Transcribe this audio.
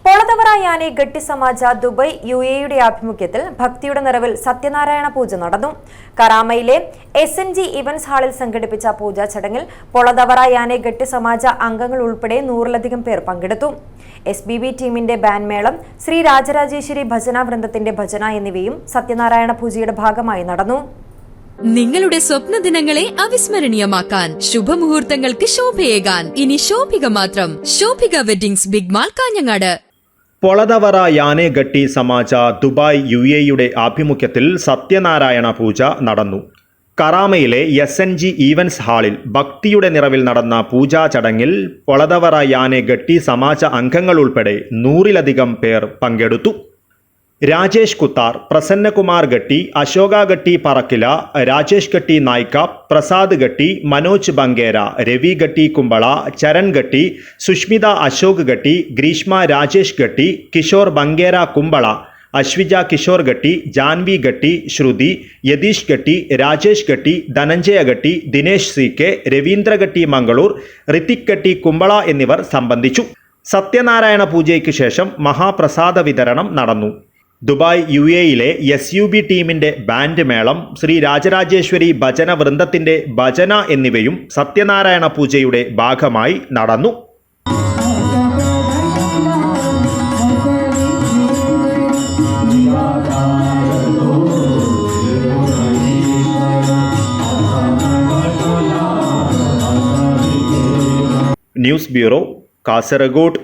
പൊളതവറ യാനെ ഗട്ടി സമാജ ദുബായ് UAE ആഭിമുഖ്യത്തിൽ ഭക്തിയുടെ നിറവിൽ സത്യനാരായണ പൂജ നടന്നു. കറാമയിലെ SNG ഇവന്റ്സ് ഹാളിൽ സംഘടിപ്പിച്ച പൂജാ ചടങ്ങിൽ പൊളതവറ യാനെ ഗട്ടി സമാജ അംഗങ്ങൾ ഉൾപ്പെടെ 100-ലധികം പേർ പങ്കെടുത്തു. SBB ടീമിന്റെ ബാൻഡ് മേളം, ശ്രീ രാജരാജേശ്വരി ഭജന വൃന്ദത്തിന്റെ ഭജന എന്നിവയും സത്യനാരായണ പൂജയുടെ ഭാഗമായി നടന്നു. നിങ്ങളുടെ സ്വപ്ന ദിനങ്ങളെ അവിസ്മരണീയമാക്കാൻ, ശുഭമുഹൂർത്തങ്ങൾക്ക് ശോഭയേകാൻ ഇനി ശോഭിക മാത്രം. Shobhika weddings, big mall, Kanhangad. പൊളതവറ യാനെ ഗട്ടി സമാജ ദുബായ് UAE ആഭിമുഖ്യത്തിൽ സത്യനാരായണ പൂജ നടന്നു. കറാമയിലെ SNG ഈവന്റ്സ് ഹാളിൽ ഭക്തിയുടെ നിറവിൽ നടന്ന പൂജാ ചടങ്ങിൽ പൊളതവറ യാനെ ഗട്ടി സമാജ അംഗങ്ങൾ ഉൾപ്പെടെ 100-ലധികം പേർ പങ്കെടുത്തു. രാജേഷ് കുത്താർ, പ്രസന്നകുമാർ ഗട്ടി, അശോക ഗട്ടി പറക്കില, രാജേഷ് ഗട്ടി നായിക്ക, പ്രസാദ് ഗട്ടി, മനോജ് ബങ്കേര, രവി ഗട്ടി കുമ്പള, ചരൺ ഗട്ടി, സുഷ്മിത അശോക് ഗട്ടി, ഗ്രീഷ്മ രാജേഷ് ഗട്ടി, കിഷോർ ബങ്കേര കുമ്പള, അശ്വിജ കിഷോർ ഗട്ടി, ജാൻവി ഗട്ടി, ശ്രുതി, യതീഷ് ഗട്ടി, രാജേഷ് ഗട്ടി, ധനഞ്ജയ ഗട്ടി, ദിനേശ് CK, രവീന്ദ്ര ഗട്ടി മംഗളൂർ, ഋതിക് ഗട്ടി കുമ്പള എന്നിവർ സംബന്ധിച്ചു. സത്യനാരായണ പൂജയ്ക്ക് ശേഷം മഹാപ്രസാദ വിതരണം നടന്നു. ദുബായ് UAE SUB ടീമിന്റെ ബാൻഡ് മേളം, ശ്രീ രാജരാജേശ്വരി ഭജന വൃന്ദത്തിന്റെ ഭജന എന്നിവയും സത്യനാരായണ പൂജയുടെ ഭാഗമായി നടന്നു. News bureau, Kasaragod.